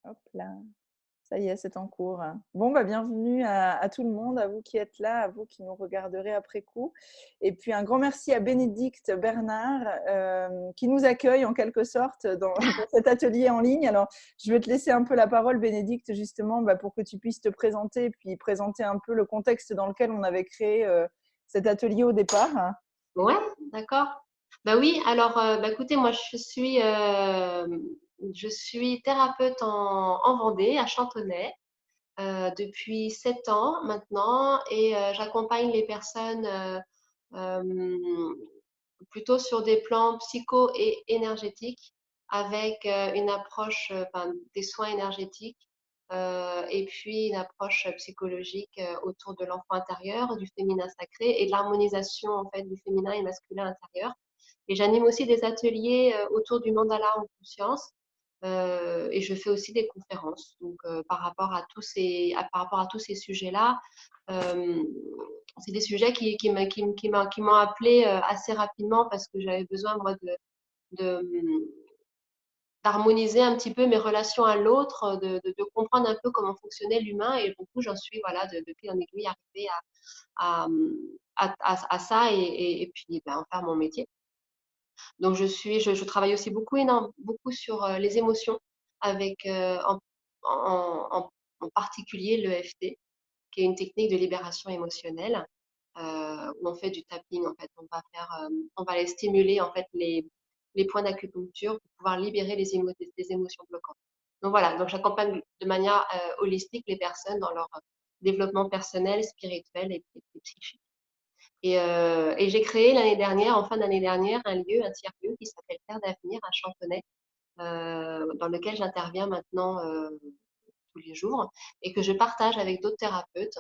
Hop là, ça y est, c'est en cours. Bon, bah, bienvenue à tout le monde, à vous qui êtes là, à vous qui nous regarderez après coup. Et puis un grand merci à Bénédicte Bernard qui nous accueille en quelque sorte dans cet atelier en ligne. Alors, je vais te laisser un peu la parole, Bénédicte, justement, bah, pour que tu puisses te présenter et puis présenter un peu le contexte dans lequel on avait créé cet atelier au départ. Ouais, d'accord. Bah oui, alors bah écoutez, moi je suis thérapeute en Vendée, à Chantonnay, depuis 7 ans maintenant, et j'accompagne les personnes plutôt sur des plans psycho et énergétiques, avec une approche enfin, des soins énergétiques, et puis une approche psychologique autour de l'enfant intérieur, du féminin sacré et de l'harmonisation en fait du féminin et masculin intérieur. Et j'anime aussi des ateliers autour du mandala en conscience. Et je fais aussi des conférences. Donc, par rapport à par rapport à tous ces sujets-là, euh, c'est des sujets qui m'ont appelé assez rapidement, parce que j'avais besoin, moi, de d'harmoniser un petit peu mes relations à l'autre, de comprendre un peu comment fonctionnait l'humain. Et du coup, j'en suis, voilà, de fil en aiguille, arrivée à, à ça, et puis ben, en faire mon métier. Donc, je travaille aussi beaucoup sur les émotions, avec en particulier l'EFT, qui est une technique de libération émotionnelle, où on fait du tapping. En fait, on va aller stimuler en fait les points d'acupuncture pour pouvoir libérer des émotions bloquantes. Donc voilà, donc j'accompagne de manière holistique les personnes dans leur développement personnel, spirituel et psychique. Et j'ai créé l'année dernière, en fin d'année dernière, un tiers-lieu qui s'appelle Terre d'Avenir à Chantonnay, dans lequel j'interviens maintenant tous les jours, et que je partage avec d'autres thérapeutes.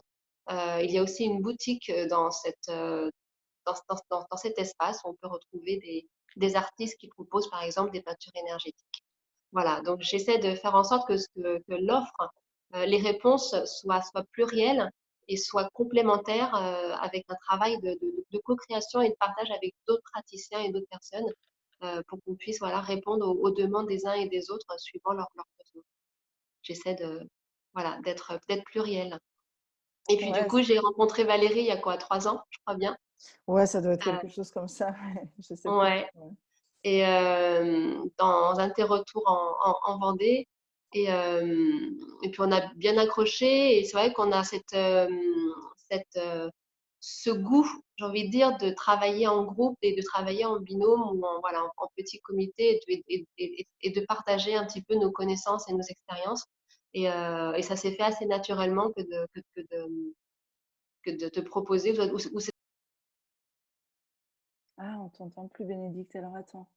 Il y a aussi une boutique dans cet espace où on peut retrouver des artistes qui proposent par exemple des peintures énergétiques. Voilà, donc j'essaie de faire en sorte que l'offre, les réponses soient plurielles et soient complémentaires, avec un travail de co-création et de partage avec d'autres praticiens et d'autres personnes, pour qu'on puisse, voilà, répondre aux demandes des uns et des autres suivant leurs besoins. J'essaie voilà, d'être plurielle. Et puis du Ouais, coup, j'ai rencontré Valérie il y a quoi, 3 ans, je crois bien. ouais, ça doit être Euh, quelque chose comme ça. Je sais plus. ouais. Ouais. Et dans un de tes retours en Vendée. Et puis on a bien accroché, et c'est vrai qu'on a cette, ce goût, j'ai envie de dire, de travailler en groupe et de travailler en binôme, ou voilà, en petit comité, et de partager un petit peu nos connaissances et nos expériences. Et ça s'est fait assez naturellement que de te proposer, ou Ah, on t'entend plus, Bénédicte. Alors attends.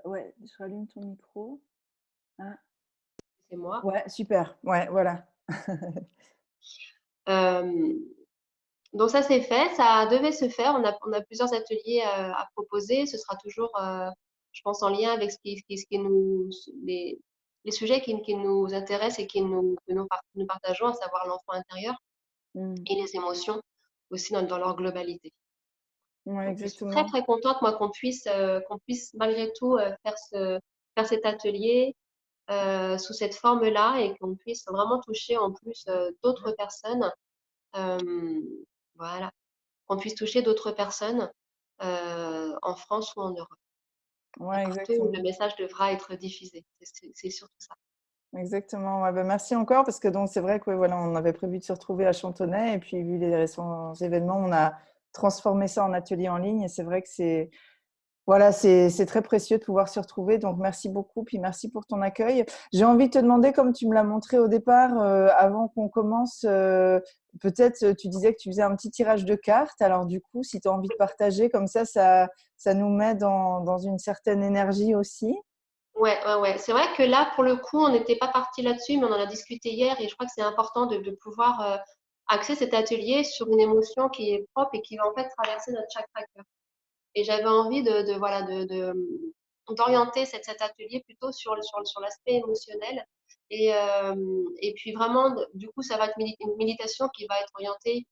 Ouais, je rallume ton micro. Ah, c'est moi. ouais, super. Ouais, voilà. Euh, Donc ça c'est fait, ça devait se faire. On a plusieurs ateliers à proposer. Ce sera toujours, je pense, en lien avec ce qui les sujets qui nous intéressent et que nous partageons, à savoir l'enfant intérieur Mm. et les émotions aussi dans leur globalité. Ouais, Donc je suis très exactement. très contente, moi, qu'on puisse malgré tout faire cet atelier sous cette forme-là, et qu'on puisse vraiment toucher en plus d'autres personnes. Euh, voilà, qu'on puisse toucher d'autres personnes en France ou en Europe, et Ouais, partout où le exactement. message devra être diffusé. C'est surtout ça. Exactement. Ouais, bah, merci encore parce que donc c'est vrai que ouais, voilà, on avait prévu de se retrouver à Chantonnay et puis vu les récents événements, on a transformé ça en atelier en ligne et c'est vrai que c'est voilà, c'est très précieux de pouvoir se retrouver. Donc, merci beaucoup. Puis, merci pour ton accueil. J'ai envie de te demander, comme tu me l'as montré au départ, avant qu'on commence, peut-être tu disais que tu faisais un petit tirage de cartes. Alors, du coup, si tu as envie de partager, comme ça nous met dans une certaine énergie aussi. Ouais, ouais, ouais. C'est vrai que là, pour le coup, on n'était pas parti là-dessus, mais on en a discuté hier, et je crois que c'est important de pouvoir axer cet atelier sur une émotion qui est propre et qui va en fait traverser notre chakra cœur. Et j'avais envie voilà, d'orienter cet atelier plutôt sur l'aspect émotionnel. Et puis vraiment, du coup, ça va être une méditation qui va être orientée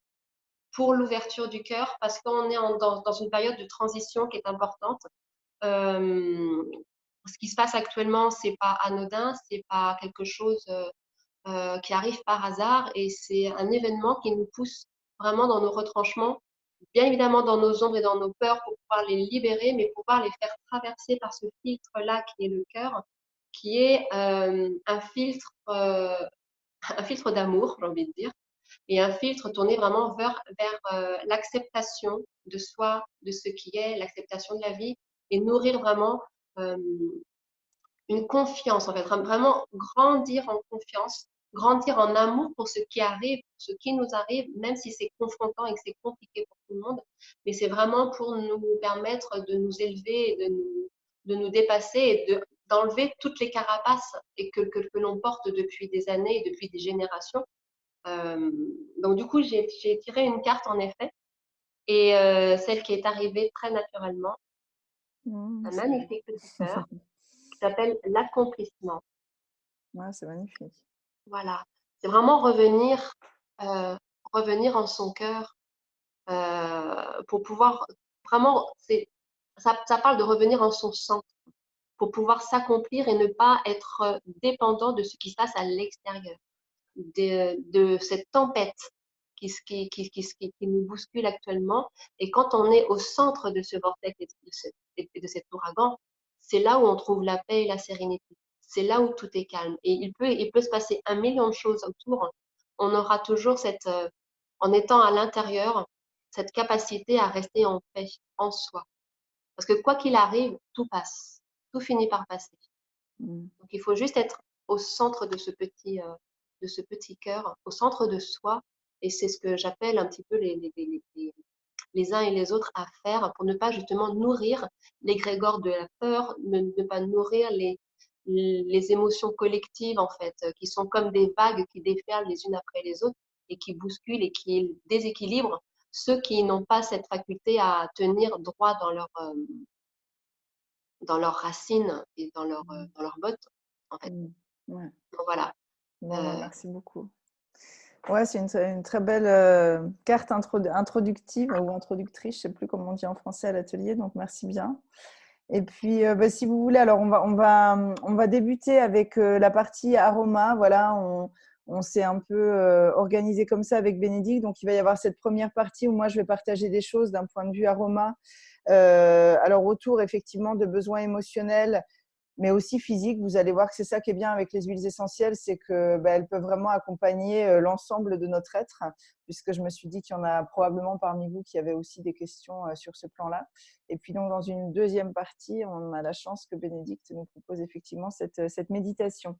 pour l'ouverture du cœur, parce qu'on est dans une période de transition qui est importante. Euh, ce qui se passe actuellement, c'est pas anodin, c'est pas quelque chose qui arrive par hasard et c'est un événement qui nous pousse vraiment dans nos retranchements, bien évidemment dans nos ombres et dans nos peurs pour pouvoir les libérer, mais pour pouvoir les faire traverser par ce filtre-là qui est le cœur, qui est un filtre d'amour, j'ai envie de dire, et un filtre tourné vraiment vers l'acceptation de soi, de ce qui est, l'acceptation de la vie, et nourrir vraiment euh, une confiance, en fait, vraiment grandir en confiance, grandir en amour pour ce qui arrive, pour ce qui nous arrive, même si c'est confrontant et que c'est compliqué pour tout le monde, mais c'est vraiment pour nous permettre de nous élever, de nous dépasser et d'enlever toutes les carapaces et que l'on porte depuis des années et depuis des générations. Euh, donc du coup, j'ai tiré une carte en effet, et celle qui est arrivée très naturellement, un C'est beau. magnifique petit cœur qui s'appelle l'accomplissement. Ouais, c'est magnifique. Voilà, c'est vraiment revenir en son cœur pour pouvoir vraiment, ça parle de revenir en son centre pour pouvoir s'accomplir et ne pas être dépendant de ce qui se passe à l'extérieur, de cette tempête qui nous bouscule actuellement. Et quand on est au centre de ce vortex et de cet ouragan, c'est là où on trouve la paix et la sérénité. C'est là où tout est calme. Et il peut se passer un million de choses autour. On aura toujours en étant à l'intérieur, cette capacité à rester en paix en soi. Parce que quoi qu'il arrive, tout passe. Tout finit par passer. Mm. Donc, il faut juste être au centre de ce petit cœur, au centre de soi. Et c'est ce que j'appelle un petit peu les uns et les autres à faire pour ne pas justement nourrir l'égrégore de la peur, ne pas nourrir les émotions collectives, en fait, qui sont comme des vagues qui déferlent les unes après les autres et qui bousculent et qui déséquilibrent ceux qui n'ont pas cette faculté à tenir droit dans leurs racines et dans leurs bottes, en fait. Mm. Ouais. Donc voilà. Bon, bah, Euh, merci beaucoup. Ouais, c'est une très belle carte introductive ou introductrice, je ne sais plus comment on dit en français à l'atelier, donc merci bien. Et puis, bah, si vous voulez, alors on va débuter avec la partie aroma. Voilà, on s'est un peu organisé comme ça avec Bénédicte. Donc, il va y avoir cette première partie où moi, je vais partager des choses d'un point de vue aroma. Alors, autour, effectivement, de besoins émotionnels, mais aussi physiques. Vous allez voir que c'est ça qui est bien avec les huiles essentielles, c'est que bah, elles peuvent vraiment accompagner l'ensemble de notre être, puisque je me suis dit qu'il y en a probablement parmi vous qui avaient aussi des questions sur ce plan-là. Et puis donc dans une deuxième partie, on a la chance que Bénédicte nous propose effectivement cette méditation.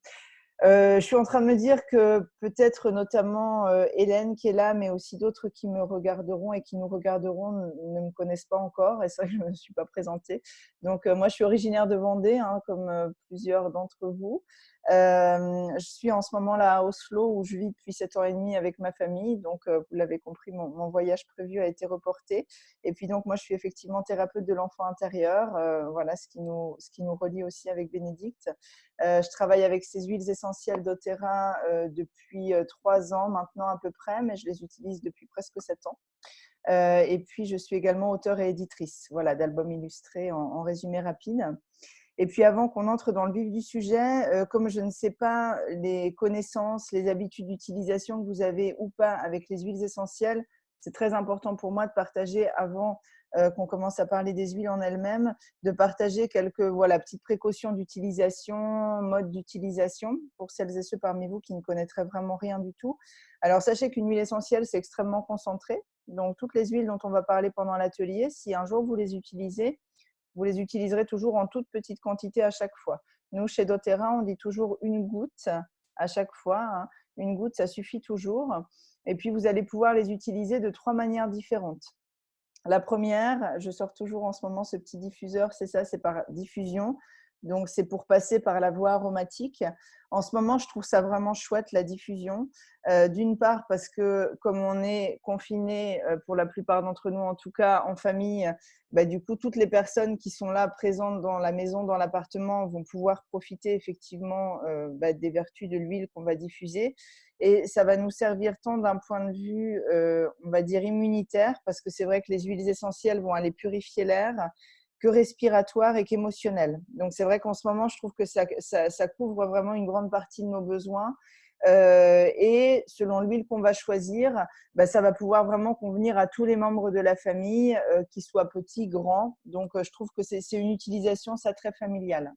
Je suis en train de me dire que peut-être notamment Hélène qui est là, mais aussi d'autres qui me regarderont et qui nous regarderont ne me connaissent pas encore. Et c'est vrai que je ne me suis pas présentée. Donc, moi, je suis originaire de Vendée, hein, comme plusieurs d'entre vous. Je suis en ce moment là à Oslo, où je vis depuis 7 ans et demi avec ma famille. Donc, vous l'avez compris, mon voyage prévu a été reporté. Et puis, donc, moi, je suis effectivement thérapeute de l'enfant intérieur. Voilà ce qui nous relie aussi avec Bénédicte. Je travaille avec ces huiles essentielles doTERRA depuis 3 ans maintenant à peu près, mais je les utilise depuis presque 7 ans. Et puis, je suis également auteure et éditrice voilà, d'albums illustrés en résumé rapide. Et puis, avant qu'on entre dans le vif du sujet, comme je ne sais pas les connaissances, les habitudes d'utilisation que vous avez ou pas avec les huiles essentielles, c'est très important pour moi de partager avant qu'on commence à parler des huiles en elles-mêmes, de partager quelques petites précautions d'utilisation, modes d'utilisation pour celles et ceux parmi vous qui ne connaîtraient vraiment rien du tout. Alors, sachez qu'une huile essentielle, c'est extrêmement concentré. Donc, toutes les huiles dont on va parler pendant l'atelier, si un jour vous les utilisez, vous les utiliserez toujours en toute petite quantité à chaque fois. Nous, chez doTERRA, on dit toujours une goutte à chaque fois. Hein. Une goutte, ça suffit toujours. Et puis, vous allez pouvoir les utiliser de 3 manières différentes. La première, je sors toujours en ce moment ce petit diffuseur, c'est ça, c'est par diffusion. Donc, c'est pour passer par la voie aromatique. En ce moment, je trouve ça vraiment chouette, la diffusion. D'une part, parce que comme on est confinés, pour la plupart d'entre nous, en tout cas en famille, bah, du coup, toutes les personnes qui sont là, présentes dans la maison, dans l'appartement, vont pouvoir profiter effectivement des vertus de l'huile qu'on va diffuser. Et ça va nous servir tant d'un point de vue, on va dire, immunitaire, parce que c'est vrai que les huiles essentielles vont aller purifier l'air, que respiratoire et qu'émotionnel. Donc, c'est vrai qu'en ce moment, je trouve que ça couvre vraiment une grande partie de nos besoins. Et selon l'huile qu'on va choisir, ça va pouvoir vraiment convenir à tous les membres de la famille, qu'ils soient petits, grands. Donc, je trouve que c'est une utilisation, ça, très familiale.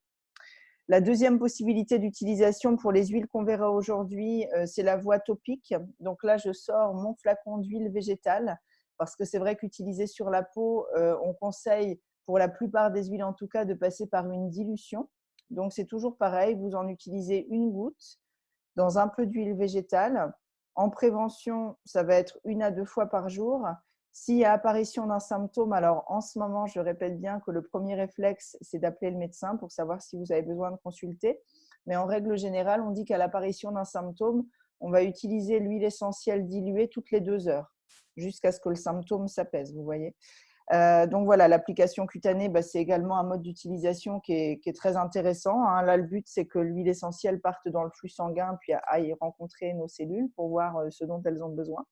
La deuxième possibilité d'utilisation pour les huiles qu'on verra aujourd'hui, c'est la voie topique. Donc là, je sors mon flacon d'huile végétale parce que c'est vrai qu'utiliser sur la peau, on conseille pour la plupart des huiles en tout cas de passer par une dilution. Donc c'est toujours pareil, vous en utilisez une goutte dans un peu d'huile végétale. En prévention, ça va être 1 à 2 fois par jour. S'il y a apparition d'un symptôme, alors en ce moment, je répète bien que le premier réflexe, c'est d'appeler le médecin pour savoir si vous avez besoin de consulter. Mais en règle générale, on dit qu'à l'apparition d'un symptôme, on va utiliser l'huile essentielle diluée toutes les 2 heures jusqu'à ce que le symptôme s'apaise, vous voyez. Donc voilà, l'application cutanée, c'est également un mode d'utilisation qui est très intéressant. Là, le but, c'est que l'huile essentielle parte dans le flux sanguin puis aille rencontrer nos cellules pour voir ce dont elles ont besoin.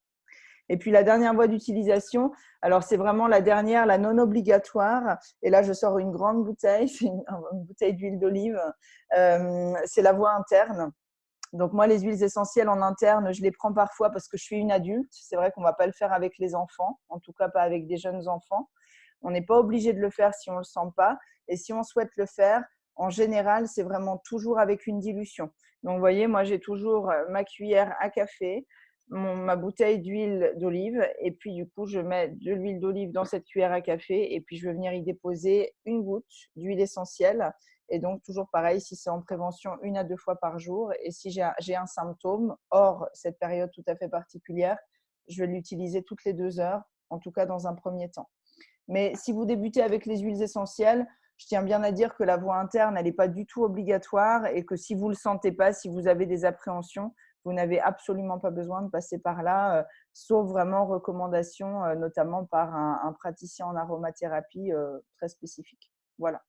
Et puis la dernière voie d'utilisation, alors c'est vraiment la dernière, la non obligatoire. Et là, je sors une grande bouteille, c'est une bouteille d'huile d'olive. C'est la voie interne. Donc moi, les huiles essentielles en interne, je les prends parfois parce que je suis une adulte. C'est vrai qu'on ne va pas le faire avec les enfants, en tout cas pas avec des jeunes enfants. On n'est pas obligé de le faire si on ne le sent pas. Et si on souhaite le faire, en général, c'est vraiment toujours avec une dilution. Donc vous voyez, moi j'ai toujours ma cuillère à café, ma bouteille d'huile d'olive, et puis du coup, je mets de l'huile d'olive dans cette cuillère à café, et puis je vais venir y déposer une goutte d'huile essentielle. Et donc, toujours pareil, si c'est en prévention, 1 à 2 fois par jour. Et si j'ai un symptôme, hors cette période tout à fait particulière, je vais l'utiliser toutes les 2 heures, en tout cas dans un premier temps. Mais si vous débutez avec les huiles essentielles, je tiens bien à dire que la voie interne, elle n'est pas du tout obligatoire et que si vous ne le sentez pas, si vous avez des appréhensions, vous n'avez absolument pas besoin de passer par là, sauf vraiment recommandation, notamment par un praticien en aromathérapie très spécifique. Voilà.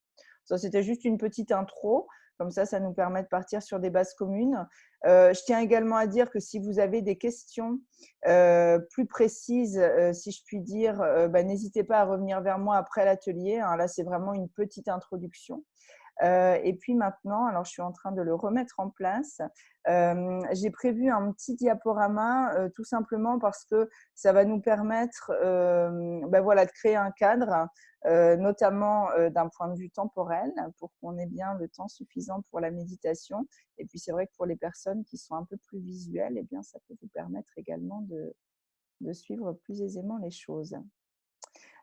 Ça, c'était juste une petite intro. Comme ça nous permet de partir sur des bases communes. Je tiens également à dire que si vous avez des questions plus précises, si je puis dire, n'hésitez pas à revenir vers moi après l'atelier. Là, c'est vraiment une petite introduction. Et puis maintenant, alors je suis en train de le remettre en place. J'ai prévu un petit diaporama tout simplement parce que ça va nous permettre voilà, de créer un cadre, notamment d'un point de vue temporel, pour qu'on ait bien le temps suffisant pour la méditation. Et puis c'est vrai que pour les personnes qui sont un peu plus visuelles, eh bien, ça peut vous permettre également de suivre plus aisément les choses.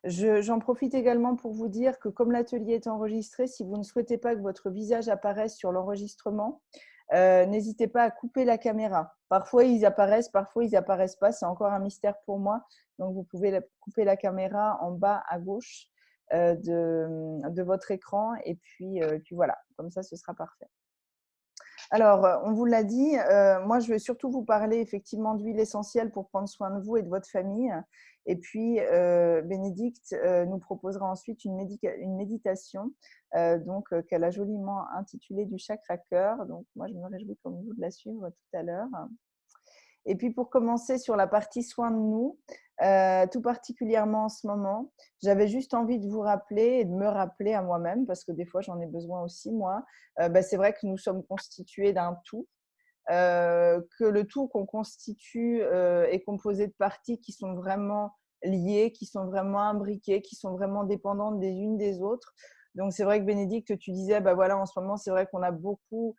J'en profite également pour vous dire que comme l'atelier est enregistré, si vous ne souhaitez pas que votre visage apparaisse sur l'enregistrement, n'hésitez pas à couper la caméra. Parfois, ils apparaissent pas. C'est encore un mystère pour moi. Donc, vous pouvez couper la caméra en bas à gauche de votre écran. Et puis voilà, comme ça, ce sera parfait. Alors, on vous l'a dit, moi, je vais surtout vous parler effectivement d'huile essentielle pour prendre soin de vous et de votre famille. Et puis, Bénédicte nous proposera ensuite une méditation qu'elle a joliment intitulée du chakra cœur. Donc, moi, je me réjouis comme vous de la suivre tout à l'heure. Et puis, pour commencer sur la partie soins de nous, tout particulièrement en ce moment, j'avais juste envie de vous rappeler et de me rappeler à moi-même, parce que des fois, j'en ai besoin aussi, moi. C'est vrai que nous sommes constitués d'un tout, que le tout qu'on constitue est composé de parties qui sont vraiment liées, qui sont vraiment imbriquées, qui sont vraiment dépendantes des unes des autres. Donc, c'est vrai que Bénédicte, tu disais, voilà, en ce moment, c'est vrai qu'on a beaucoup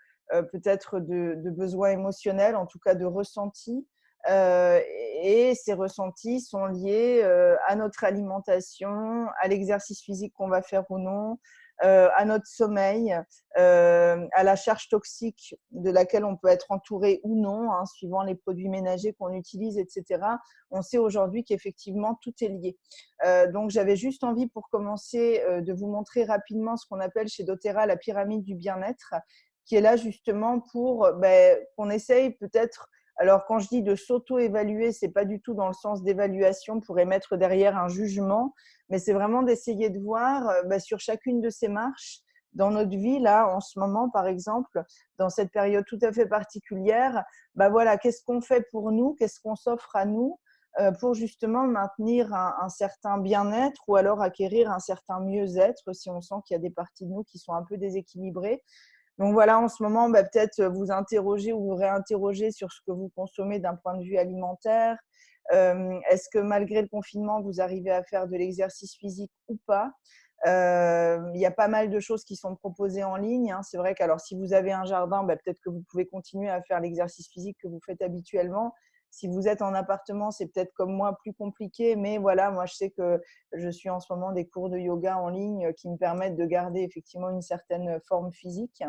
peut-être de besoins émotionnels, en tout cas de ressentis. Et ces ressentis sont liés à notre alimentation, à l'exercice physique qu'on va faire ou non, à notre sommeil, à la charge toxique de laquelle on peut être entouré ou non, suivant les produits ménagers qu'on utilise, etc. On sait aujourd'hui qu'effectivement, tout est lié. Donc, j'avais juste envie, pour commencer, de vous montrer rapidement ce qu'on appelle chez doTERRA la pyramide du bien-être, qui est là justement pour qu'on essaye peut-être… Alors, quand je dis de s'auto-évaluer, ce n'est pas du tout dans le sens d'évaluation pour émettre derrière un jugement, mais c'est vraiment d'essayer de voir sur chacune de ces marches, dans notre vie, là, en ce moment, par exemple, dans cette période tout à fait particulière, voilà, qu'est-ce qu'on fait pour nous, qu'est-ce qu'on s'offre à nous, pour justement maintenir un certain bien-être ou alors acquérir un certain mieux-être si on sent qu'il y a des parties de nous qui sont un peu déséquilibrées. Donc voilà, en ce moment, peut-être vous interroger ou vous réinterroger sur ce que vous consommez d'un point de vue alimentaire. Est-ce que malgré le confinement, vous arrivez à faire de l'exercice physique ou pas? Il y a pas mal de choses qui sont proposées en ligne, hein. C'est vrai qu'alors si vous avez un jardin, peut-être que vous pouvez continuer à faire l'exercice physique que vous faites habituellement. Si vous êtes en appartement, c'est peut-être comme moi plus compliqué, mais voilà, moi je sais que je suis en ce moment des cours de yoga en ligne qui me permettent de garder effectivement une certaine forme physique.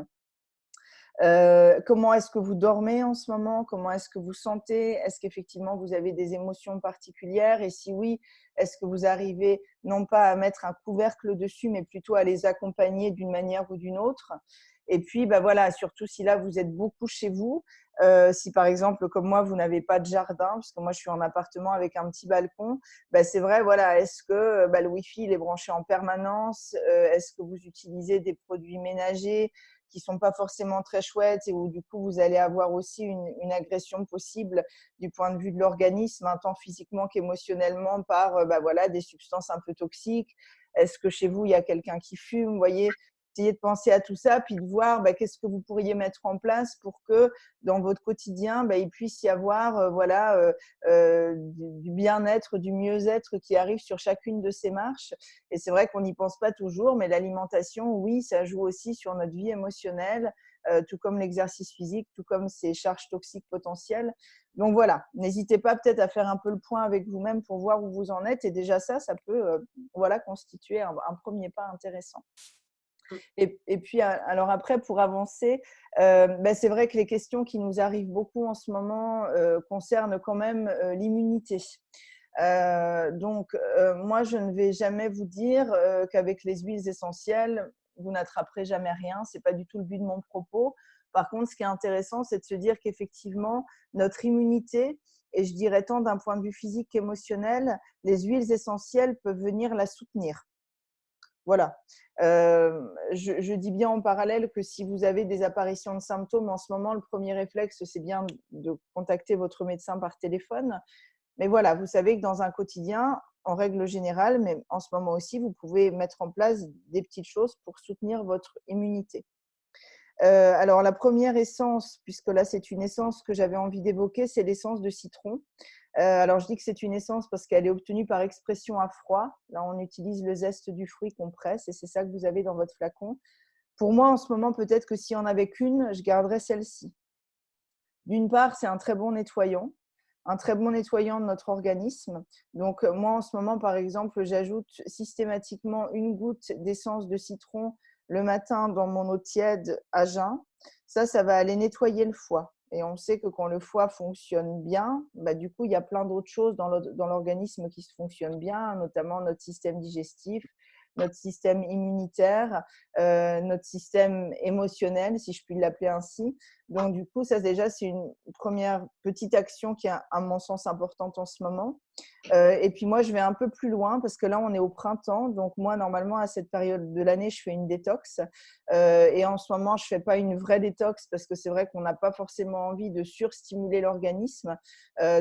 Comment est-ce que vous dormez en ce moment? Comment est-ce que vous sentez? Est-ce qu'effectivement vous avez des émotions particulières? Et si oui, est-ce que vous arrivez non pas à mettre un couvercle dessus, mais plutôt à les accompagner d'une manière ou d'une autre? Et puis, voilà, surtout si là, vous êtes beaucoup chez vous, si par exemple, comme moi, vous n'avez pas de jardin, parce que moi, je suis en appartement avec un petit balcon, c'est vrai, voilà, est-ce que le Wi-Fi il est branché en permanence? Est-ce que vous utilisez des produits ménagers qui sont pas forcément très chouettes et où du coup vous allez avoir aussi une agression possible du point de vue de l'organisme, hein, tant physiquement qu'émotionnellement par voilà, des substances un peu toxiques. Est-ce que chez vous il y a quelqu'un qui fume? Vous voyez, essayez de penser à tout ça, puis de voir qu'est-ce que vous pourriez mettre en place pour que dans votre quotidien, il puisse y avoir voilà, du bien-être, du mieux-être qui arrive sur chacune de ces marches. Et c'est vrai qu'on n'y pense pas toujours, mais l'alimentation, oui, ça joue aussi sur notre vie émotionnelle, tout comme l'exercice physique, tout comme ces charges toxiques potentielles. Donc voilà, n'hésitez pas peut-être à faire un peu le point avec vous-même pour voir où vous en êtes. Et déjà ça peut voilà, constituer un premier pas intéressant. Et puis, alors après, pour avancer, c'est vrai que les questions qui nous arrivent beaucoup en ce moment concernent quand même l'immunité. Donc, moi, je ne vais jamais vous dire qu'avec les huiles essentielles, vous n'attraperez jamais rien. Ce n'est pas du tout le but de mon propos. Par contre, ce qui est intéressant, c'est de se dire qu'effectivement, notre immunité, et je dirais tant d'un point de vue physique qu'émotionnel, les huiles essentielles peuvent venir la soutenir. Voilà. Je dis bien en parallèle que si vous avez des apparitions de symptômes en ce moment, le premier réflexe, c'est bien de contacter votre médecin par téléphone. Mais voilà, vous savez que dans un quotidien, en règle générale, mais en ce moment aussi, vous pouvez mettre en place des petites choses pour soutenir votre immunité. Alors, la première essence, puisque là, c'est une essence que j'avais envie d'évoquer, c'est l'essence de citron. Alors, je dis que c'est une essence parce qu'elle est obtenue par expression à froid. Là, on utilise le zeste du fruit qu'on presse et c'est ça que vous avez dans votre flacon. Pour moi, en ce moment, peut-être que s'il n'y en avait qu'une, je garderais celle-ci. D'une part, c'est un très bon nettoyant de notre organisme. Donc, moi, en ce moment, par exemple, j'ajoute systématiquement une goutte d'essence de citron le matin dans mon eau tiède à jeun. Ça va aller nettoyer le foie. Et on sait que quand le foie fonctionne bien, du coup, il y a plein d'autres choses dans l'organisme qui fonctionnent bien, notamment notre système digestif, notre système immunitaire, notre système émotionnel, si je puis l'appeler ainsi. Donc, du coup, ça, déjà, c'est une première petite action qui est, à mon sens, importante en ce moment. Et puis, moi, je vais un peu plus loin parce que là, on est au printemps. Donc, moi, normalement, à cette période de l'année, je fais une détox. Et en ce moment, je ne fais pas une vraie détox parce que c'est vrai qu'on n'a pas forcément envie de surstimuler l'organisme.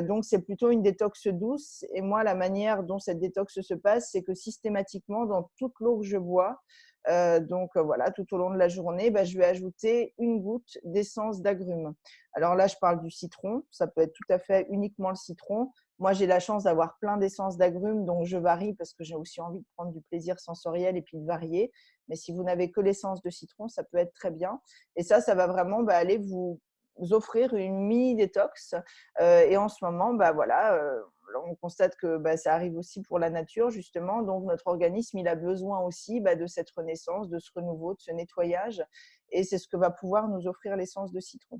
Donc, c'est plutôt une détox douce. Et moi, la manière dont cette détox se passe, c'est que systématiquement, dans toute l'eau que je bois, voilà, tout au long de la journée, je vais ajouter une goutte d'essence d'agrumes. Alors là, je parle du citron. Ça peut être tout à fait uniquement le citron. Moi, j'ai la chance d'avoir plein d'essences d'agrumes, donc je varie parce que j'ai aussi envie de prendre du plaisir sensoriel et puis de varier. Mais si vous n'avez que l'essence de citron, ça peut être très bien. Et ça va vraiment aller vous offrir une mini détox. Et en ce moment, voilà, on constate que ça arrive aussi pour la nature, justement. Donc, notre organisme, il a besoin aussi de cette renaissance, de ce renouveau, de ce nettoyage. Et c'est ce que va pouvoir nous offrir l'essence de citron.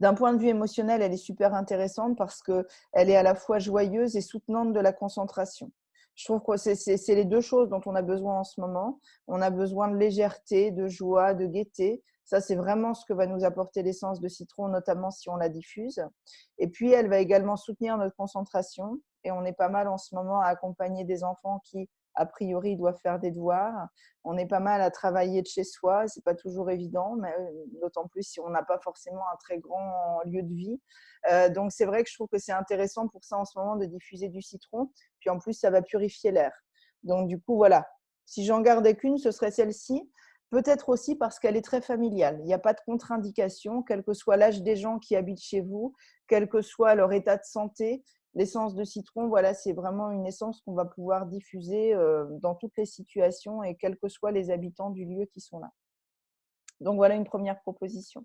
D'un point de vue émotionnel, elle est super intéressante parce qu'elle est à la fois joyeuse et soutenante de la concentration. Je trouve que c'est les deux choses dont on a besoin en ce moment. On a besoin de légèreté, de joie, de gaieté. Ça, c'est vraiment ce que va nous apporter l'essence de citron, notamment si on la diffuse. Et puis, elle va également soutenir notre concentration. Et on est pas mal en ce moment à accompagner des enfants qui a priori, ils doivent faire des devoirs. On est pas mal à travailler de chez soi. C'est pas toujours évident, mais d'autant plus si on n'a pas forcément un très grand lieu de vie. Donc, c'est vrai que je trouve que c'est intéressant pour ça en ce moment de diffuser du citron. Puis en plus, ça va purifier l'air. Donc, du coup, voilà. Si j'en gardais qu'une, ce serait celle-ci. Peut-être aussi parce qu'elle est très familiale. Il n'y a pas de contre-indication, quel que soit l'âge des gens qui habitent chez vous, quel que soit leur état de santé. L'essence de citron, voilà, c'est vraiment une essence qu'on va pouvoir diffuser dans toutes les situations et quels que soient les habitants du lieu qui sont là. Donc, voilà une première proposition.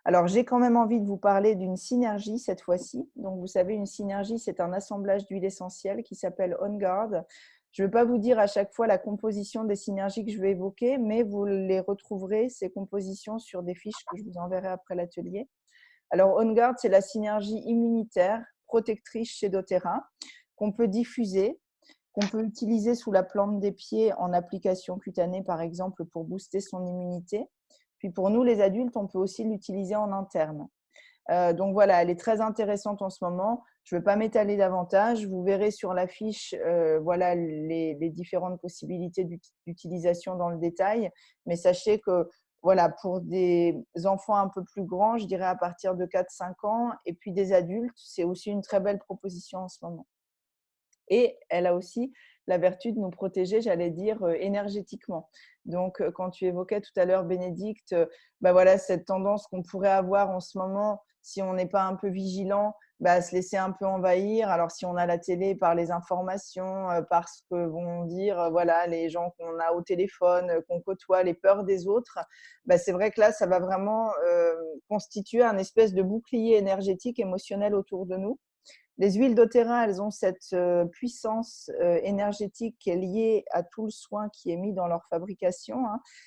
Alors, j'ai quand même envie de vous parler d'une synergie cette fois-ci. Donc, vous savez, une synergie, c'est un assemblage d'huiles essentielles qui s'appelle On Guard. Je ne vais pas vous dire à chaque fois la composition des synergies que je vais évoquer, mais vous les retrouverez, ces compositions, sur des fiches que je vous enverrai après l'atelier. Alors, On Guard, c'est la synergie immunitaire protectrice chez doTERRA qu'on peut diffuser, qu'on peut utiliser sous la plante des pieds en application cutanée, par exemple, pour booster son immunité. Puis pour nous, les adultes, on peut aussi l'utiliser en interne. Donc voilà, elle est très intéressante en ce moment. Je ne vais pas m'étaler davantage. Vous verrez sur la fiche voilà, les différentes possibilités d'utilisation dans le détail. Mais sachez que voilà, pour des enfants un peu plus grands, je dirais à partir de 4-5 ans, et puis des adultes, c'est aussi une très belle proposition en ce moment. Et elle a aussi la vertu de nous protéger, j'allais dire, énergétiquement. Donc, quand tu évoquais tout à l'heure, Bénédicte, bah voilà, cette tendance qu'on pourrait avoir en ce moment, si on n'est pas un peu vigilant, bah, à se laisser un peu envahir. Alors, si on a la télé, par les informations, par ce que vont dire voilà, les gens qu'on a au téléphone, qu'on côtoie, les peurs des autres, bah, c'est vrai que là, ça va vraiment constituer un espèce de bouclier énergétique, émotionnel autour de nous. Les huiles doTERRA, elles ont cette puissance énergétique qui est liée à tout le soin qui est mis dans leur fabrication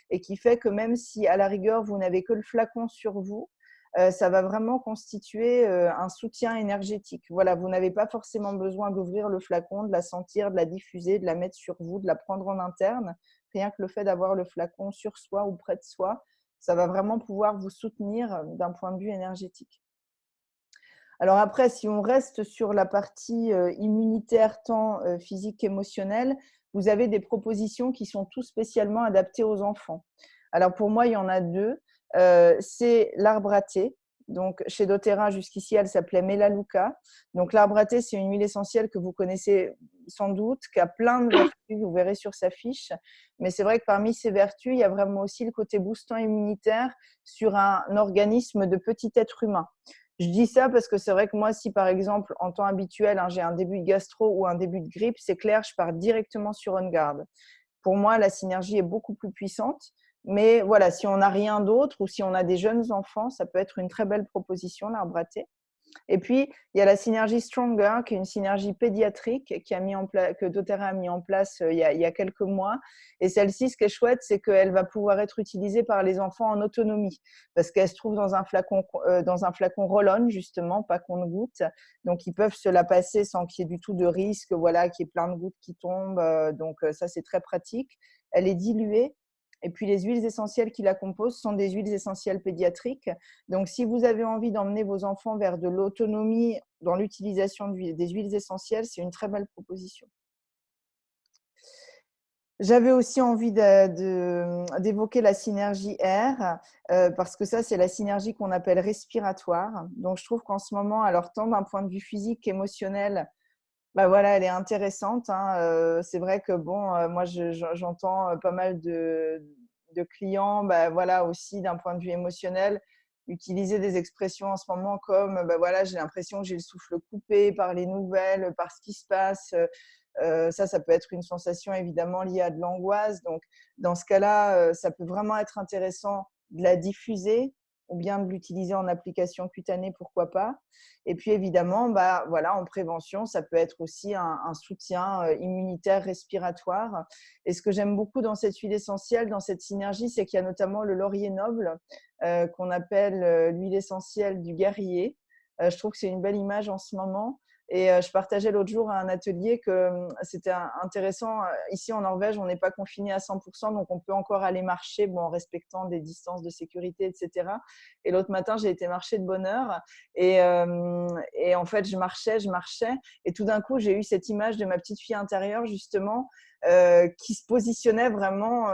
et qui fait que même si, à la rigueur, vous n'avez que le flacon sur vous, ça va vraiment constituer un soutien énergétique. Voilà, vous n'avez pas forcément besoin d'ouvrir le flacon, de la sentir, de la diffuser, de la mettre sur vous, de la prendre en interne. Rien que le fait d'avoir le flacon sur soi ou près de soi, ça va vraiment pouvoir vous soutenir d'un point de vue énergétique. Alors après, si on reste sur la partie immunitaire, tant physique qu'émotionnelle, vous avez des propositions qui sont tout spécialement adaptées aux enfants. Alors pour moi, il y en a deux. C'est l'arbre à thé. Donc chez doTERRA, jusqu'ici, elle s'appelait Melaleuca. Donc l'arbre à thé, c'est une huile essentielle que vous connaissez sans doute, qui a plein de vertus, vous verrez sur sa fiche. Mais c'est vrai que parmi ces vertus, il y a vraiment aussi le côté boostant immunitaire sur un organisme de petit être humain. Je dis ça parce que c'est vrai que moi, si par exemple, en temps habituel, j'ai un début de gastro ou un début de grippe, c'est clair, je pars directement sur On Guard. Pour moi, la synergie est beaucoup plus puissante. Mais voilà, si on n'a rien d'autre ou si on a des jeunes enfants, ça peut être une très belle proposition, l'arbre à thé. Et puis, il y a la synergie Stronger, qui est une synergie pédiatrique que doTERRA a mis en place il y a quelques mois. Et celle-ci, ce qui est chouette, c'est qu'elle va pouvoir être utilisée par les enfants en autonomie, parce qu'elle se trouve dans un flacon roll-on, justement, pas qu'on goûte. Donc, ils peuvent se la passer sans qu'il y ait du tout de risque, voilà, qu'il y ait plein de gouttes qui tombent. Donc, ça, c'est très pratique. Elle est diluée. Et puis, les huiles essentielles qui la composent sont des huiles essentielles pédiatriques. Donc, si vous avez envie d'emmener vos enfants vers de l'autonomie dans l'utilisation des huiles essentielles, c'est une très belle proposition. J'avais aussi envie d'évoquer la synergie air, parce que ça, c'est la synergie qu'on appelle respiratoire. Donc, je trouve qu'en ce moment, alors tant d'un point de vue physique qu'émotionnel, bah voilà, elle est intéressante. C'est vrai que bon, moi, j'entends pas mal de clients, bah voilà, aussi d'un point de vue émotionnel, utiliser des expressions en ce moment comme, bah voilà, j'ai l'impression que j'ai le souffle coupé par les nouvelles, par ce qui se passe. Ça peut être une sensation évidemment liée à de l'angoisse. Donc, dans ce cas-là, ça peut vraiment être intéressant de la diffuser ou bien de l'utiliser en application cutanée, pourquoi pas. Et puis évidemment, bah, voilà, en prévention, ça peut être aussi un soutien immunitaire, respiratoire. Et ce que j'aime beaucoup dans cette huile essentielle, dans cette synergie, c'est qu'il y a notamment le laurier noble, qu'on appelle l'huile essentielle du guerrier. Je trouve que c'est une belle image en ce moment. Et je partageais l'autre jour à un atelier que c'était intéressant. Ici, en Norvège, on n'est pas confiné à 100%, donc on peut encore aller marcher en respectant des distances de sécurité, etc. Et l'autre matin, j'ai été marcher de bonne heure. Et en fait, je marchais. Et tout d'un coup, j'ai eu cette image de ma petite fille intérieure, justement, qui se positionnait vraiment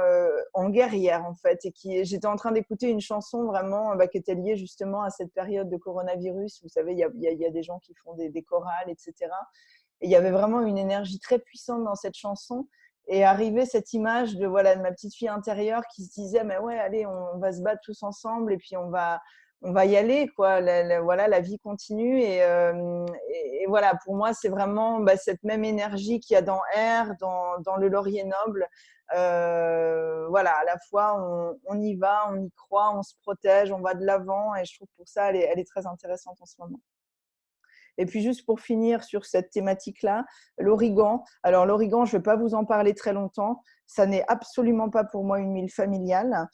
en guerrière, en fait. Et j'étais en train d'écouter une chanson vraiment qui était liée justement à cette période de coronavirus. Vous savez, il y a des gens qui font des chorales, etc. Et il y avait vraiment une énergie très puissante dans cette chanson. Et arrivait cette image de, voilà, de ma petite fille intérieure qui se disait, mais ouais, allez, on va se battre tous ensemble et puis on va y aller, quoi. Voilà, la vie continue. Et voilà, pour moi, c'est vraiment cette même énergie qu'il y a dans R, dans le Laurier Noble. Voilà, à la fois, on y va, on y croit, on se protège, on va de l'avant. Et je trouve pour ça, elle est très intéressante en ce moment. Et puis juste pour finir sur cette thématique-là, l'origan. Alors l'origan, je ne vais pas vous en parler très longtemps. Ça n'est absolument pas pour moi une huile familiale.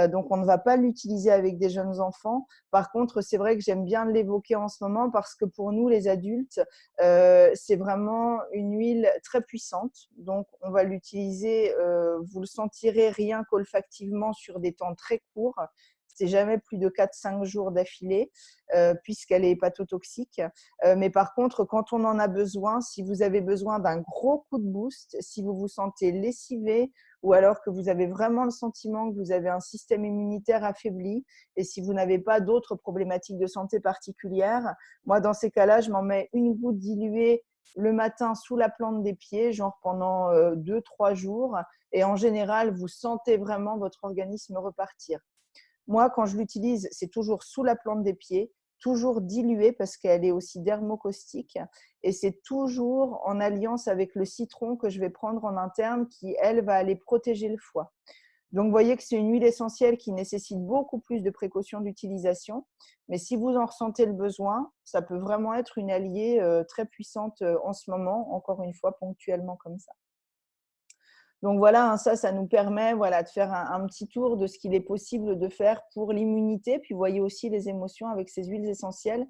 Donc on ne va pas l'utiliser avec des jeunes enfants. Par contre, c'est vrai que j'aime bien l'évoquer en ce moment parce que pour nous, les adultes, c'est vraiment une huile très puissante. Donc on va l'utiliser, vous le sentirez rien qu'olfactivement sur des temps très courts. C'est jamais plus de 4-5 jours d'affilée, puisqu'elle est hépatotoxique. Mais par contre, quand on en a besoin, si vous avez besoin d'un gros coup de boost, si vous vous sentez lessivé ou alors que vous avez vraiment le sentiment que vous avez un système immunitaire affaibli et si vous n'avez pas d'autres problématiques de santé particulières, moi, dans ces cas-là, je m'en mets une goutte diluée le matin sous la plante des pieds, genre pendant 2-3 jours. Et en général, vous sentez vraiment votre organisme repartir. Moi, quand je l'utilise, c'est toujours sous la plante des pieds, toujours diluée parce qu'elle est aussi dermocaustique et c'est toujours en alliance avec le citron que je vais prendre en interne qui, elle, va aller protéger le foie. Donc, vous voyez que c'est une huile essentielle qui nécessite beaucoup plus de précautions d'utilisation. Mais si vous en ressentez le besoin, ça peut vraiment être une alliée très puissante en ce moment, encore une fois, ponctuellement comme ça. Donc voilà, ça nous permet de faire un petit tour de ce qu'il est possible de faire pour l'immunité. Puis vous voyez aussi les émotions avec ces huiles essentielles.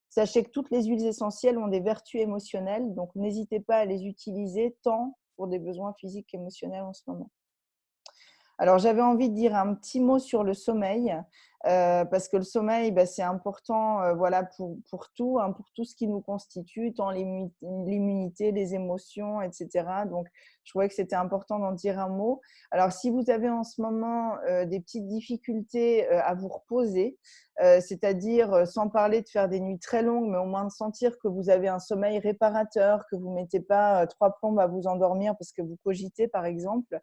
Sachez que toutes les huiles essentielles ont des vertus émotionnelles, donc n'hésitez pas à les utiliser tant pour des besoins physiques qu'émotionnels en ce moment. Alors, j'avais envie de dire un petit mot sur le sommeil, parce que le sommeil, c'est important pour tout, hein, pour tout ce qui nous constitue, tant l'immunité, les émotions, etc. Donc, je trouvais que c'était important d'en dire un mot. Alors, si vous avez en ce moment des petites difficultés à vous reposer, c'est-à-dire sans parler de faire des nuits très longues, mais au moins de sentir que vous avez un sommeil réparateur, que vous ne mettez pas 3 plombes à vous endormir parce que vous cogitez, par exemple,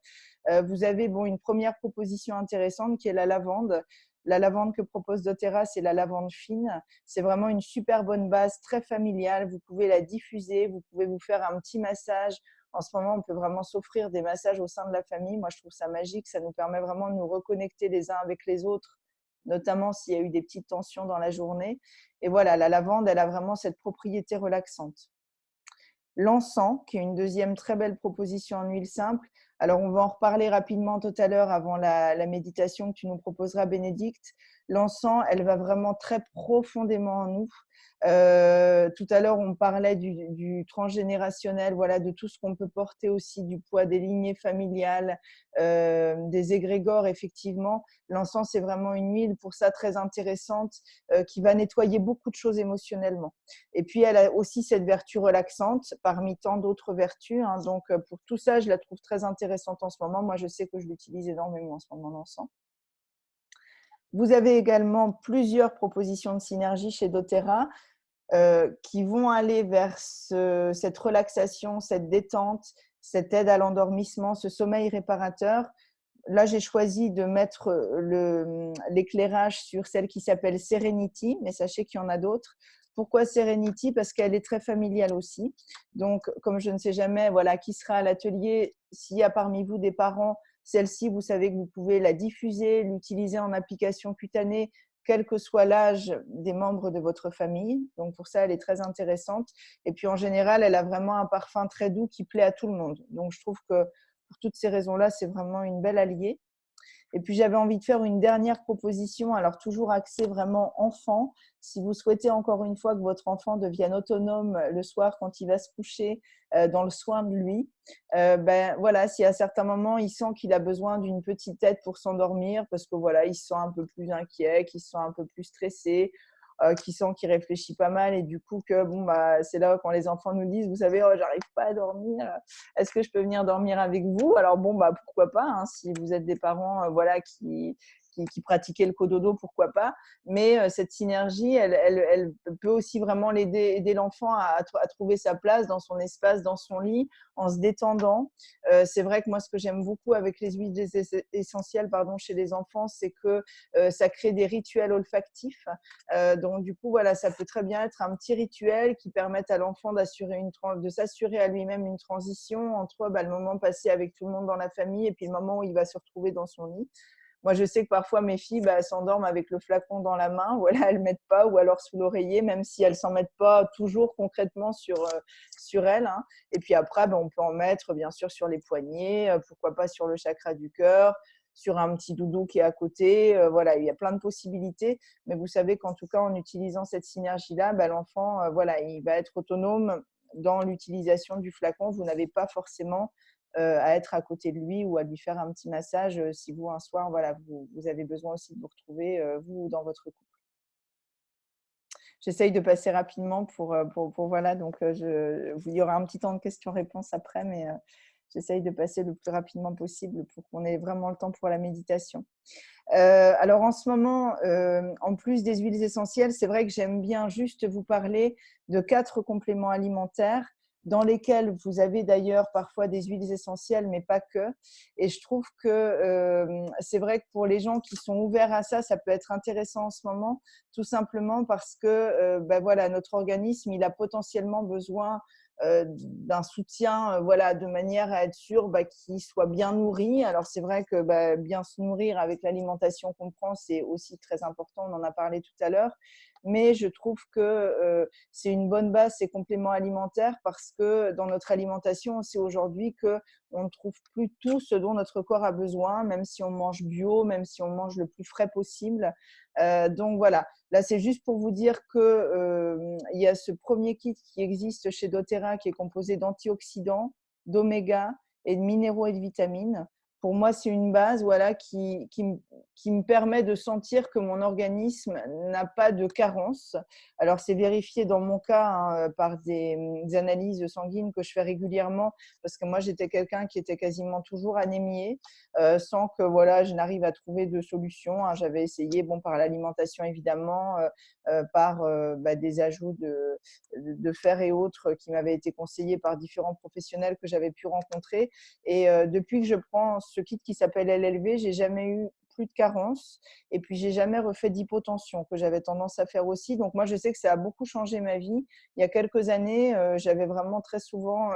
vous avez une première proposition intéressante qui est la lavande. La lavande que propose doTERRA, c'est la lavande fine. C'est vraiment une super bonne base, très familiale. Vous pouvez la diffuser, vous pouvez vous faire un petit massage. En ce moment, on peut vraiment s'offrir des massages au sein de la famille. Moi, je trouve ça magique. Ça nous permet vraiment de nous reconnecter les uns avec les autres, notamment s'il y a eu des petites tensions dans la journée. Et voilà, la lavande, elle a vraiment cette propriété relaxante. L'encens, qui est une deuxième très belle proposition en huile simple. Alors, on va en reparler rapidement tout à l'heure avant la méditation que tu nous proposeras, Bénédicte. L'encens, elle va vraiment très profondément en nous. Tout à l'heure, on parlait du transgénérationnel, de tout ce qu'on peut porter aussi, du poids des lignées familiales, des égrégores, effectivement. L'encens, c'est vraiment une huile pour ça très intéressante qui va nettoyer beaucoup de choses émotionnellement. Et puis, elle a aussi cette vertu relaxante parmi tant d'autres vertus. Hein. Donc, pour tout ça, je la trouve très intéressante en ce moment. Moi, je sais que je l'utilise énormément en ce moment, l'encens. Vous avez également plusieurs propositions de synergie chez doTERRA qui vont aller vers cette relaxation, cette détente, cette aide à l'endormissement, ce sommeil réparateur. Là, j'ai choisi de mettre l'éclairage sur celle qui s'appelle Serenity, mais sachez qu'il y en a d'autres. Pourquoi Serenity? Parce qu'elle est très familiale aussi. Donc, comme je ne sais jamais qui sera à l'atelier, s'il y a parmi vous des parents, celle-ci, vous savez que vous pouvez la diffuser, l'utiliser en application cutanée, quel que soit l'âge des membres de votre famille. Donc, pour ça, elle est très intéressante. Et puis, en général, elle a vraiment un parfum très doux qui plaît à tout le monde. Donc, je trouve que pour toutes ces raisons-là, c'est vraiment une belle alliée. Et puis, j'avais envie de faire une dernière proposition, alors toujours axée vraiment enfant. Si vous souhaitez encore une fois que votre enfant devienne autonome le soir quand il va se coucher, dans le soin de lui, ben voilà, si à certains moments il sent qu'il a besoin d'une petite aide pour s'endormir, parce que voilà, il se sent un peu plus inquiet, qu'il se sent un peu plus stressé, qui sent qu'il réfléchit pas mal et du coup que bon bah c'est là quand les enfants nous disent vous savez oh, j'arrive pas à dormir, est-ce que je peux venir dormir avec vous? Alors bon bah pourquoi pas hein, si vous êtes des parents voilà qui pratiquaient le cododo, pourquoi pas. Mais cette synergie, elle peut aussi vraiment aider l'enfant à trouver sa place dans son espace, dans son lit, en se détendant. C'est vrai que moi, ce que j'aime beaucoup avec les huiles essentielles chez les enfants, c'est que ça crée des rituels olfactifs. Donc, du coup, voilà, ça peut très bien être un petit rituel qui permette à l'enfant de s'assurer à lui-même une transition entre le moment passé avec tout le monde dans la famille et puis le moment où il va se retrouver dans son lit. Moi, je sais que parfois, mes filles s'endorment avec le flacon dans la main, voilà, elles ne le mettent pas, ou alors sous l'oreiller, même si elles ne s'en mettent pas toujours concrètement sur elles. Hein. Et puis après, on peut en mettre, bien sûr, sur les poignets, pourquoi pas sur le chakra du cœur, sur un petit doudou qui est à côté. Voilà, il y a plein de possibilités. Mais vous savez qu'en tout cas, en utilisant cette synergie-là, l'enfant, voilà, il va être autonome dans l'utilisation du flacon. Vous n'avez pas forcément à être à côté de lui ou à lui faire un petit massage si vous, un soir, voilà, vous avez besoin aussi de vous retrouver, vous, dans votre couple. J'essaye de passer rapidement pour voilà, donc il y aura un petit temps de questions-réponses après, mais j'essaye de passer le plus rapidement possible pour qu'on ait vraiment le temps pour la méditation. Alors en ce moment, en plus des huiles essentielles, c'est vrai que j'aime bien juste vous parler de 4 compléments alimentaires dans lesquels vous avez d'ailleurs parfois des huiles essentielles, mais pas que. Et je trouve que c'est vrai que pour les gens qui sont ouverts à ça, ça peut être intéressant en ce moment, tout simplement parce que voilà, notre organisme, il a potentiellement besoin d'un soutien voilà, de manière à être sûr qu'il soit bien nourri. Alors, c'est vrai que bien se nourrir avec l'alimentation qu'on prend, c'est aussi très important, on en a parlé tout à l'heure. Mais je trouve que c'est une bonne base, ces compléments alimentaires, parce que dans notre alimentation, on sait aujourd'hui qu'on ne trouve plus tout ce dont notre corps a besoin, même si on mange bio, même si on mange le plus frais possible. Donc voilà, là c'est juste pour vous dire que il y a ce premier kit qui existe chez doTERRA qui est composé d'antioxydants, d'oméga et de minéraux et de vitamines. Pour moi, c'est une base voilà, qui me permet de sentir que mon organisme n'a pas de carence. Alors, c'est vérifié dans mon cas hein, par des analyses sanguines que je fais régulièrement parce que moi, j'étais quelqu'un qui était quasiment toujours anémié sans que voilà, je n'arrive à trouver de solution. Hein. J'avais essayé par l'alimentation évidemment, par des ajouts de fer et autres qui m'avaient été conseillés par différents professionnels que j'avais pu rencontrer. Et depuis que je prends ce kit qui s'appelle LLV, j'ai jamais eu plus de carence et puis j'ai jamais refait d'hypotension que j'avais tendance à faire aussi. Donc moi je sais que ça a beaucoup changé ma vie. Il y a quelques années, j'avais vraiment très souvent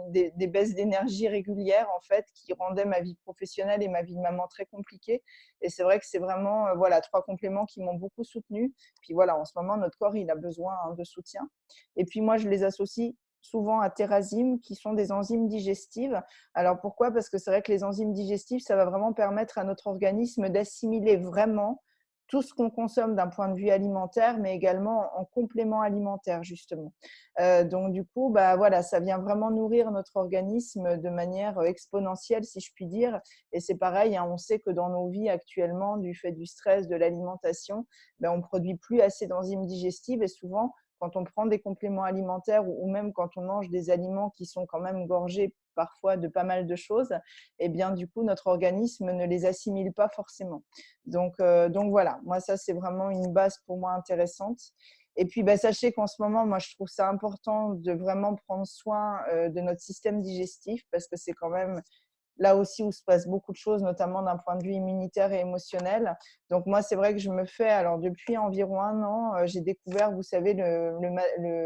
des baisses d'énergie régulières en fait qui rendaient ma vie professionnelle et ma vie de maman très compliquée. Et c'est vrai que c'est vraiment voilà 3 compléments qui m'ont beaucoup soutenue. Puis voilà, en ce moment notre corps il a besoin hein, de soutien. Et puis moi je les associe souvent à Terrazym, qui sont des enzymes digestives. Alors pourquoi? Parce que c'est vrai que les enzymes digestives, ça va vraiment permettre à notre organisme d'assimiler vraiment tout ce qu'on consomme d'un point de vue alimentaire, mais également en complément alimentaire, justement. Donc du coup, voilà, ça vient vraiment nourrir notre organisme de manière exponentielle, si je puis dire. Et c'est pareil, hein, on sait que dans nos vies actuellement, du fait du stress, de l'alimentation, on ne produit plus assez d'enzymes digestives et souvent, quand on prend des compléments alimentaires ou même quand on mange des aliments qui sont quand même gorgés parfois de pas mal de choses, et bien du coup notre organisme ne les assimile pas forcément. Donc voilà, moi ça c'est vraiment une base pour moi intéressante. Et puis sachez qu'en ce moment, moi je trouve ça important de vraiment prendre soin de notre système digestif parce que c'est quand même là aussi où se passe beaucoup de choses, notamment d'un point de vue immunitaire et émotionnel. Donc moi, c'est vrai que je me fais, alors depuis environ 1 an, j'ai découvert, vous savez,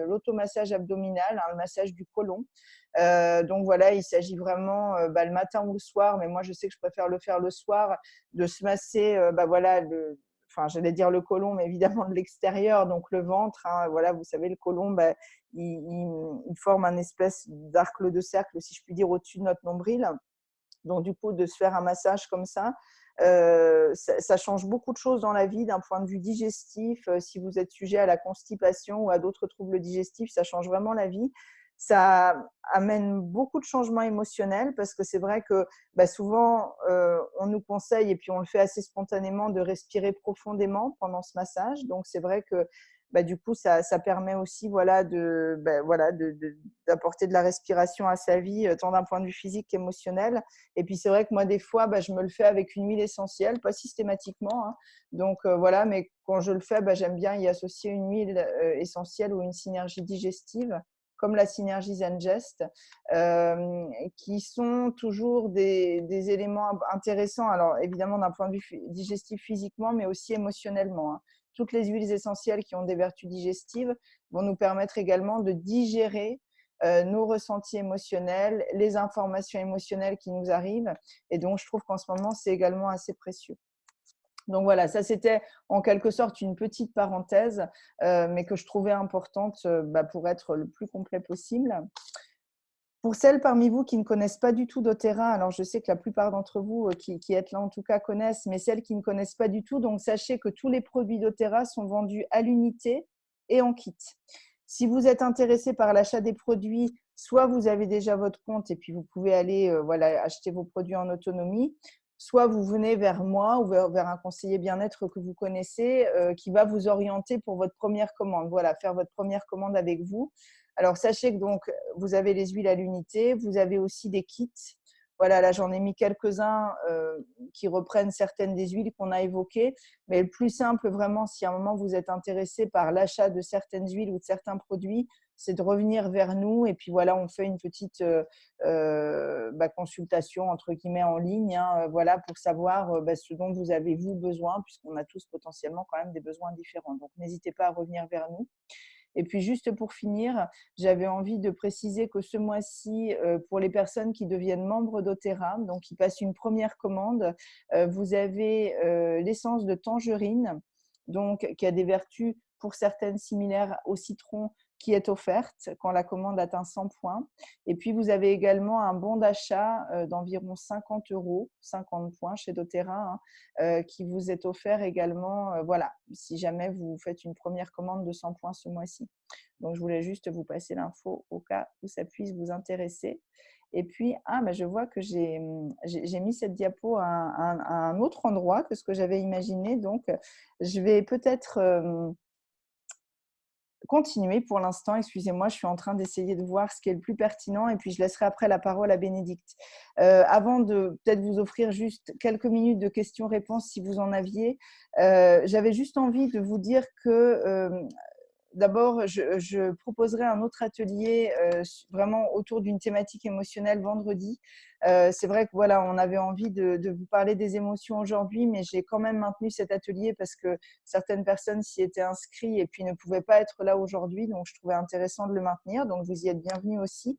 l'automassage abdominal, hein, le massage du côlon. Donc voilà, il s'agit vraiment le matin ou le soir, mais moi je sais que je préfère le faire le soir, de se masser, voilà, enfin j'allais dire le côlon, mais évidemment de l'extérieur, donc le ventre. Hein, voilà, vous savez, le côlon, il forme un espèce d'arc de cercle, si je puis dire, au-dessus de notre nombril. Donc, du coup, de se faire un massage comme ça, ça change beaucoup de choses dans la vie d'un point de vue digestif. Si vous êtes sujet à la constipation ou à d'autres troubles digestifs, ça change vraiment la vie. Ça amène beaucoup de changements émotionnels parce que c'est vrai que souvent, on nous conseille, et puis on le fait assez spontanément, de respirer profondément pendant ce massage. Donc, c'est vrai que du coup, ça permet aussi d'apporter de la respiration à sa vie, tant d'un point de vue physique qu'émotionnel. Et puis, c'est vrai que moi, des fois, je me le fais avec une huile essentielle, pas systématiquement, hein. Donc, voilà, mais quand je le fais, j'aime bien y associer une huile essentielle ou une synergie digestive, comme la synergie Zengest, qui sont toujours des éléments intéressants. Alors, évidemment, d'un point de vue digestif physiquement, mais aussi émotionnellement, hein. Toutes les huiles essentielles qui ont des vertus digestives vont nous permettre également de digérer nos ressentis émotionnels, les informations émotionnelles qui nous arrivent. Et donc, je trouve qu'en ce moment, c'est également assez précieux. Donc voilà, ça c'était en quelque sorte une petite parenthèse, mais que je trouvais importante pour être le plus complet possible. Pour celles parmi vous qui ne connaissent pas du tout doTERRA, alors je sais que la plupart d'entre vous qui êtes là en tout cas connaissent, mais celles qui ne connaissent pas du tout, donc sachez que tous les produits doTERRA sont vendus à l'unité et en kit. Si vous êtes intéressé par l'achat des produits, soit vous avez déjà votre compte et puis vous pouvez aller acheter vos produits en autonomie, soit vous venez vers moi ou vers un conseiller bien-être que vous connaissez qui va vous orienter pour votre première commande. Voilà, faire votre première commande avec vous. Alors, sachez que donc, vous avez les huiles à l'unité, vous avez aussi des kits. Voilà, là, j'en ai mis quelques-uns qui reprennent certaines des huiles qu'on a évoquées. Mais le plus simple, vraiment, si à un moment vous êtes intéressé par l'achat de certaines huiles ou de certains produits, c'est de revenir vers nous. Et puis voilà, on fait une petite consultation, entre guillemets, en ligne, hein, voilà, pour savoir ce dont vous avez, vous, besoin, puisqu'on a tous potentiellement quand même des besoins différents. Donc, n'hésitez pas à revenir vers nous. Et puis, juste pour finir, j'avais envie de préciser que ce mois-ci, pour les personnes qui deviennent membres doTERRA, donc qui passent une première commande, vous avez l'essence de tangerine, donc qui a des vertus pour certaines similaires au citron, qui est offerte quand la commande atteint 100 points. Et puis, vous avez également un bon d'achat d'environ 50 €, 50 points chez doTERRA, hein, qui vous est offert également, voilà, si jamais vous faites une première commande de 100 points ce mois-ci. Donc, je voulais juste vous passer l'info au cas où ça puisse vous intéresser. Et puis, je vois que j'ai mis cette diapo à un autre endroit que ce que j'avais imaginé. Donc, je vais peut-être continuer pour l'instant. Excusez-moi, je suis en train d'essayer de voir ce qui est le plus pertinent et puis je laisserai après la parole à Bénédicte. Avant de peut-être vous offrir juste quelques minutes de questions-réponses si vous en aviez, j'avais juste envie de vous dire que d'abord, je proposerai un autre atelier vraiment autour d'une thématique émotionnelle vendredi. C'est vrai que voilà, on avait envie de vous parler des émotions aujourd'hui, mais j'ai quand même maintenu cet atelier parce que certaines personnes s'y étaient inscrites et puis ne pouvaient pas être là aujourd'hui. Donc, je trouvais intéressant de le maintenir. Donc, vous y êtes bienvenus aussi.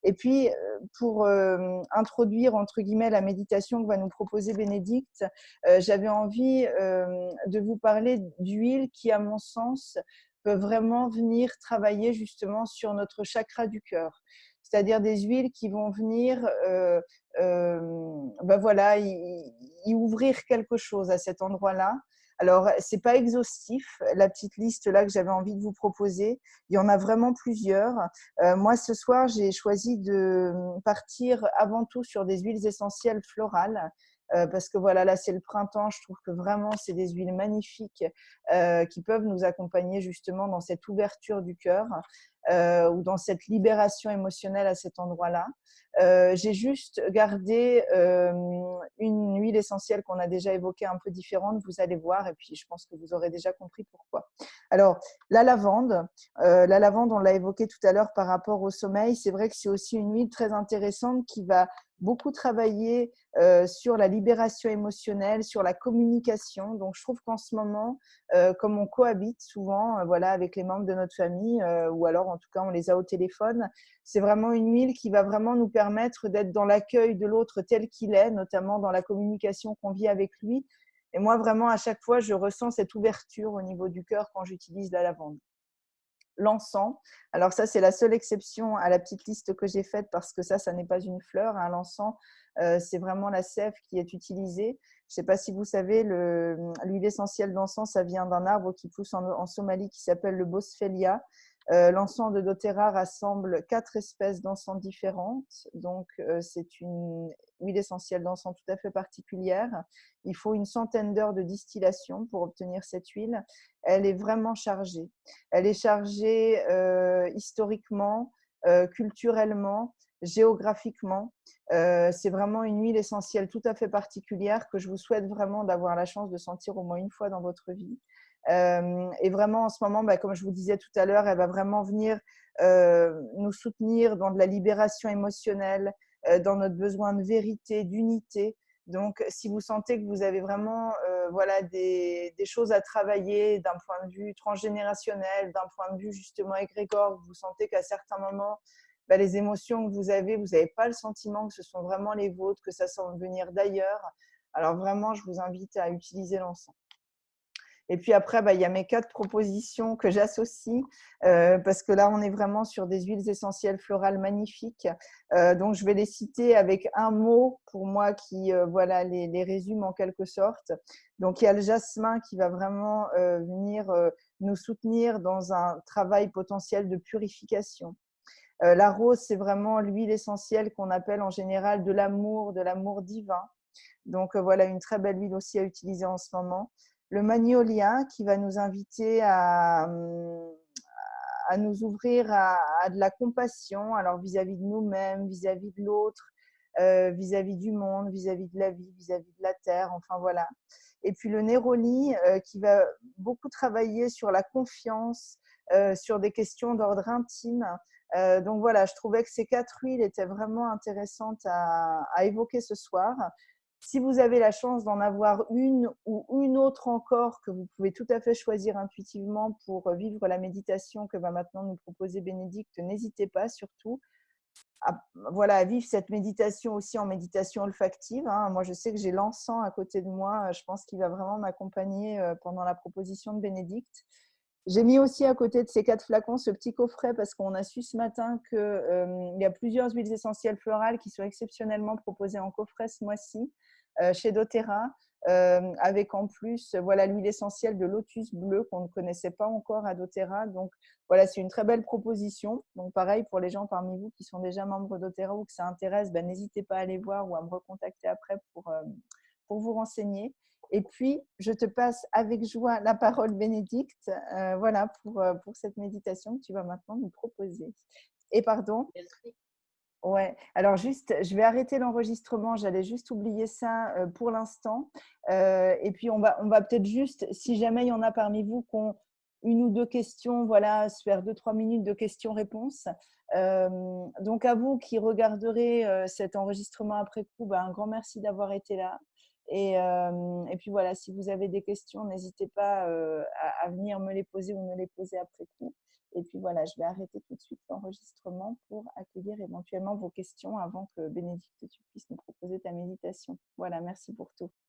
Et puis, pour introduire, entre guillemets, la méditation que va nous proposer Bénédicte, j'avais envie de vous parler d'huiles qui, à mon sens, peuvent vraiment venir travailler justement sur notre chakra du cœur. C'est-à-dire des huiles qui vont venir y ouvrir quelque chose à cet endroit-là. Alors, ce n'est pas exhaustif, la petite liste là que j'avais envie de vous proposer. Il y en a vraiment plusieurs. Moi, ce soir, j'ai choisi de partir avant tout sur des huiles essentielles florales. Parce que voilà, là, c'est le printemps. Je trouve que vraiment, c'est des huiles magnifiques qui peuvent nous accompagner justement dans cette ouverture du cœur ou dans cette libération émotionnelle à cet endroit-là. J'ai juste gardé une huile essentielle qu'on a déjà évoquée, un peu différente, vous allez voir, et puis je pense que vous aurez déjà compris pourquoi. Alors, la lavande, on l'a évoqué tout à l'heure par rapport au sommeil. C'est vrai que c'est aussi une huile très intéressante qui va beaucoup travailler sur la libération émotionnelle, sur la communication. Donc, je trouve qu'en ce moment, comme on cohabite souvent avec les membres de notre famille, ou alors en tout cas on les a au téléphone, c'est vraiment une huile qui va vraiment nous permettre d'être dans l'accueil de l'autre tel qu'il est, notamment dans la communication qu'on vit avec lui. Et moi, vraiment, à chaque fois, je ressens cette ouverture au niveau du cœur quand j'utilise la lavande. L'encens, alors ça, c'est la seule exception à la petite liste que j'ai faite parce que ça n'est pas une fleur. L'encens, C'est vraiment la sève qui est utilisée. Je ne sais pas si vous savez, l'huile essentielle d'encens, ça vient d'un arbre qui pousse en Somalie qui s'appelle le Boswellia. L'encens de doTERRA rassemble 4 espèces d'encens différentes. Donc, c'est une huile essentielle d'encens tout à fait particulière. Il faut une centaine d'heures de distillation pour obtenir cette huile. Elle est vraiment chargée. Elle est chargée historiquement, culturellement, géographiquement. C'est vraiment une huile essentielle tout à fait particulière que je vous souhaite vraiment d'avoir la chance de sentir au moins une fois dans votre vie. Et vraiment, en ce moment, comme je vous disais tout à l'heure, elle va vraiment venir nous soutenir dans de la libération émotionnelle, dans notre besoin de vérité, d'unité. Donc, si vous sentez que vous avez vraiment voilà, des choses à travailler d'un point de vue transgénérationnel, d'un point de vue justement égrégore, vous sentez qu'à certains moments, les émotions que vous n'avez pas le sentiment que ce sont vraiment les vôtres, que ça semble venir d'ailleurs, alors vraiment, je vous invite à utiliser l'encens. Et puis après, il y a mes 4 propositions que j'associe parce que là, on est vraiment sur des huiles essentielles florales magnifiques. Donc, je vais les citer avec un mot pour moi qui voilà, les résume en quelque sorte. Donc, il y a le jasmin qui va vraiment venir nous soutenir dans un travail potentiel de purification. La rose, c'est vraiment l'huile essentielle qu'on appelle en général de l'amour divin. Donc, voilà, une très belle huile aussi à utiliser en ce moment. Le magnolia qui va nous inviter à nous ouvrir à de la compassion, alors vis-à-vis de nous-mêmes, vis-à-vis de l'autre, vis-à-vis du monde, vis-à-vis de la vie, vis-à-vis de la terre, enfin voilà. Et puis le néroli qui va beaucoup travailler sur la confiance, sur des questions d'ordre intime. Donc voilà, je trouvais que ces 4 huiles étaient vraiment intéressantes à évoquer ce soir. Si vous avez la chance d'en avoir une ou une autre encore que vous pouvez tout à fait choisir intuitivement pour vivre la méditation que va maintenant nous proposer Bénédicte, n'hésitez pas surtout à vivre cette méditation aussi en méditation olfactive. Moi, je sais que j'ai l'encens à côté de moi. Je pense qu'il va vraiment m'accompagner pendant la proposition de Bénédicte. J'ai mis aussi à côté de ces 4 flacons ce petit coffret parce qu'on a su ce matin qu'il y a plusieurs huiles essentielles florales qui sont exceptionnellement proposées en coffret ce mois-ci chez doTERRA, avec en plus voilà, l'huile essentielle de lotus bleu qu'on ne connaissait pas encore à doTERRA. Donc voilà, c'est une très belle proposition. Donc pareil, pour les gens parmi vous qui sont déjà membres doTERRA ou que ça intéresse, n'hésitez pas à aller voir ou à me recontacter après pour vous renseigner. Et puis, je te passe avec joie la parole, Bénédicte, voilà, pour cette méditation que tu vas maintenant nous proposer. Et pardon. Merci. Ouais, alors juste, je vais arrêter l'enregistrement, j'allais juste oublier ça pour l'instant. Et puis, on va peut-être juste, si jamais il y en a parmi vous qui ont une ou deux questions, voilà, se faire 2-3 minutes de questions-réponses. Donc, à vous qui regarderez cet enregistrement après coup, un grand merci d'avoir été là. Et puis voilà, si vous avez des questions, n'hésitez pas à venir me les poser ou me les poser après coup. Et puis voilà, je vais arrêter tout de suite l'enregistrement pour accueillir éventuellement vos questions avant que Bénédicte, tu puisses nous proposer ta méditation. Voilà, merci pour tout.